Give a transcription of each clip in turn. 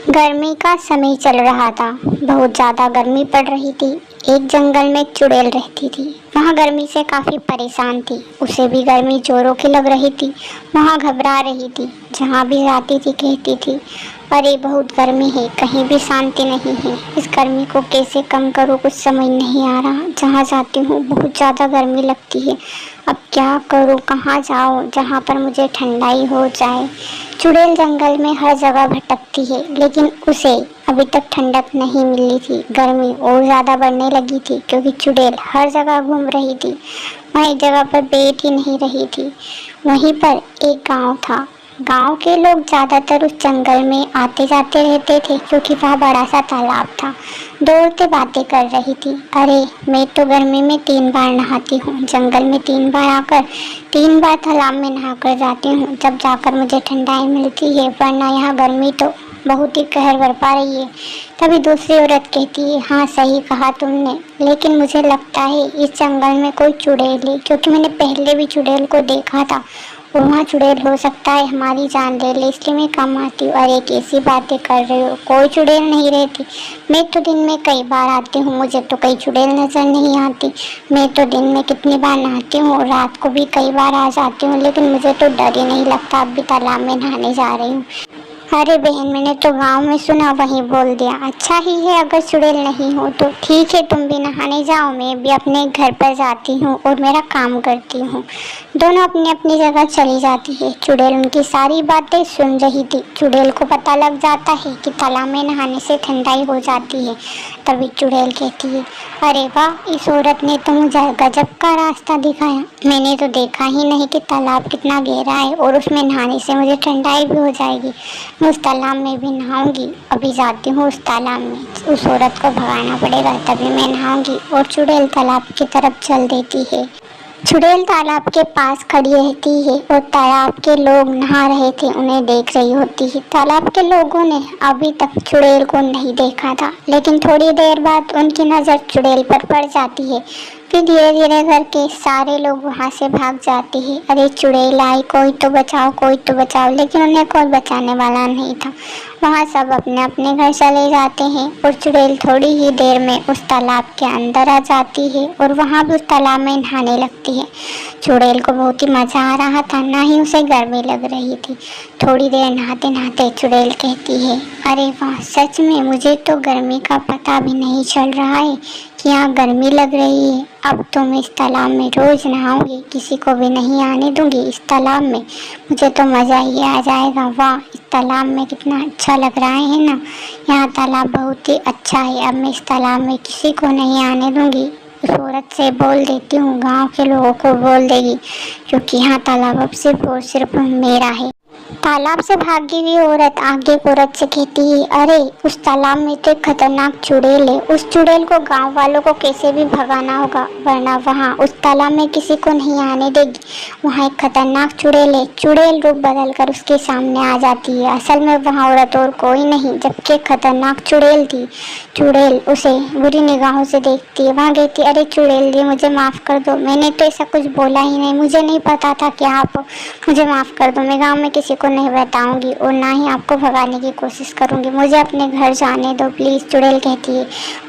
गर्मी का समय चल रहा था। बहुत ज़्यादा गर्मी पड़ रही थी। एक जंगल में एक चुड़ैल रहती थी। वहाँ गर्मी से काफ़ी परेशान थी। उसे भी गर्मी जोरों की लग रही थी। वहाँ घबरा रही थी। जहाँ भी जाती थी कहती थी, अरे बहुत गर्मी है, कहीं भी शांति नहीं है। इस गर्मी को कैसे कम करूँ, कुछ समझ नहीं आ रहा। जहाँ जाती हूँ बहुत ज़्यादा गर्मी लगती है। अब क्या करूँ, कहाँ जाऊँ जहाँ पर मुझे ठंडाई हो जाए। चुड़ैल जंगल में हर जगह भटकती है, लेकिन उसे अभी तक ठंडक नहीं मिली थी। गर्मी और ज़्यादा बढ़ने लगी थी क्योंकि चुड़ैल हर जगह घूम रही थी। वह एक जगह पर बैठ ही नहीं रही थी। वहीं पर एक गांव था। गांव के लोग ज़्यादातर उस जंगल में आते जाते रहते थे क्योंकि वहाँ बड़ा सा तालाब था। दौड़ते बातें कर रही थी, अरे मैं तो गर्मी में 3 बार नहाती हूँ। जंगल में 3 बार आकर 3 बार तालाब में नहाकर जाती हूँ, जब जाकर मुझे ठंडाई मिलती है, वरना यहाँ गर्मी तो बहुत ही कहर बरपा रही है। तभी दूसरी औरत कहती है, हाँ सही कहा तुमने, लेकिन मुझे लगता है इस जंगल में कोई चुड़ैल है, क्योंकि मैंने पहले भी चुड़ैल को देखा था और वहाँ चुड़ैल हो सकता है हमारी जान ले ले, इसलिए मैं कम आती हूँ। अरे कैसी बातें कर रहे हो, कोई चुड़ैल नहीं रहती। मैं तो दिन में कई बार आती हूँ, मुझे तो कई चुड़ैल नजर नहीं आती। मैं तो दिन में कितनी बार नहाती हूँ और रात को भी कई बार आ जाती हूँ, लेकिन मुझे तो डर ही नहीं लगता। अब भी तालाब में नहाने जा रही हूँ। अरे बहन, मैंने तो गांव में सुना, वहीं बोल दिया। अच्छा ही है अगर चुड़ैल नहीं हो तो। ठीक है, तुम भी नहाने जाओ, मैं भी अपने घर पर जाती हूँ और मेरा काम करती हूँ। दोनों अपनी अपनी जगह चली जाती है। चुड़ैल उनकी सारी बातें सुन रही थी। चुड़ैल को पता लग जाता है कि तालाब में नहाने से ठंडाई हो जाती है। तभी चुड़ैल कहती है, अरे वाह, इस औरत ने तो मुझे गजब का रास्ता दिखाया। मैंने तो देखा ही नहीं कि तालाब कितना गहरा है और उसमें नहाने से मुझे ठंडाई भी हो जाएगी। मैं उस तालाब में भी नहाऊंगी। अभी जाती हूँ उस तालाब में। उस औरत को भगाना पड़ेगा, तभी मैं नहाऊंगी। और चुड़ैल तालाब की तरफ चल देती है। चुड़ैल तालाब के पास खड़ी रहती है और तालाब के लोग नहा रहे थे उन्हें देख रही होती है। तालाब के लोगों ने अभी तक चुड़ैल को नहीं देखा था, लेकिन थोड़ी देर बाद उनकी नज़र चुड़ैल पर पड़ जाती है। फिर धीरे धीरे करके सारे लोग वहाँ से भाग जाते हैं। अरे चुड़ैल आई, कोई तो बचाओ, कोई तो बचाओ, लेकिन उन्हें कोई बचाने वाला नहीं था। वहाँ सब अपने अपने घर चले जाते हैं और चुड़ैल थोड़ी ही देर में उस तालाब के अंदर आ जाती है और वहाँ भी उस तालाब में नहाने लगती है। चुड़ैल को बहुत ही मज़ा आ रहा था, ना ही उसे गर्मी लग रही थी। थोड़ी देर नहाते नहाते चुड़ैल कहती है, अरे वाह, सच में मुझे तो गर्मी का पता भी नहीं चल रहा है कि यहाँ गर्मी लग रही है। अब तो मैं इस तालाब में रोज़ नहाऊंगी, किसी को भी नहीं आने दूंगी इस तालाब में। मुझे तो मज़ा ही आ जाएगा। वाह, इस तालाब में कितना अच्छा लग रहा है ना। यहाँ तालाब बहुत ही अच्छा है। अब मैं इस तालाब में किसी को नहीं आने दूंगी। उस औरत से बोल देती हूँ, गांव के लोगों को बोल देगी, क्योंकि यहाँ तालाब अब सिर्फ और सिर्फ मेरा है। तालाब से भागी हुई औरत आगे औरत से कहती है, अरे उस तालाब में तो एक खतरनाक चुड़ैल है। उस चुड़ैल को गांव वालों को कैसे भी भगाना होगा, वरना वहाँ उस तालाब में किसी को नहीं आने देगी। वहाँ एक खतरनाक चुड़ैल है। चुड़ैल रूप बदल कर उसके सामने आ जाती है। असल में वहाँ औरत और कोई नहीं, जबकि खतरनाक चुड़ैल थी। चुड़ैल उसे बुरी निगाहों से देखती है। वहाँ कहती, अरे चुड़ैल जी, मुझे माफ़ कर दो, मैंने तो ऐसा कुछ बोला ही नहीं। मुझे नहीं पता था कि आप, मुझे माफ़ कर दो। मैं गाँव में किसी को नहीं बताऊंगी और ना ही आपको भगाने की कोशिश करूंगी। मुझे अपने घर जाने दो प्लीज़। चुड़ैल कहती है,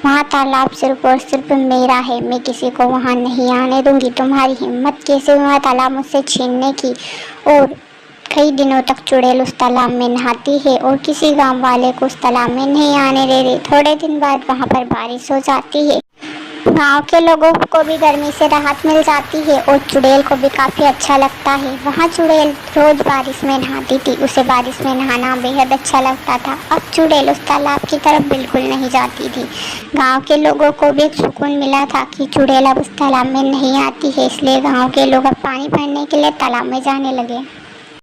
वहाँ तालाब सिर्फ और सिर्फ मेरा है, मैं किसी को वहाँ नहीं आने दूंगी। तुम्हारी हिम्मत कैसे हुआ तालाब मुझसे छीनने की। और कई दिनों तक चुड़ैल उस तालाब में नहाती है और किसी गांव वाले को उस तालाब में नहीं आने दे रही। थोड़े दिन बाद वहाँ पर बारिश हो जाती है। गांव के लोगों को भी गर्मी से राहत मिल जाती है और चुड़ैल को भी काफ़ी अच्छा लगता है। वहाँ चुड़ैल रोज़ बारिश में नहाती थी। उसे बारिश में नहाना बेहद अच्छा लगता था। अब चुड़ैल उस तालाब की तरफ बिल्कुल नहीं जाती थी। गांव के लोगों को भी एक सुकून मिला था कि चुड़ैल अब उस तालाब में नहीं आती है, इसलिए गाँव के लोग अब पानी भरने के लिए तालाब में जाने लगे।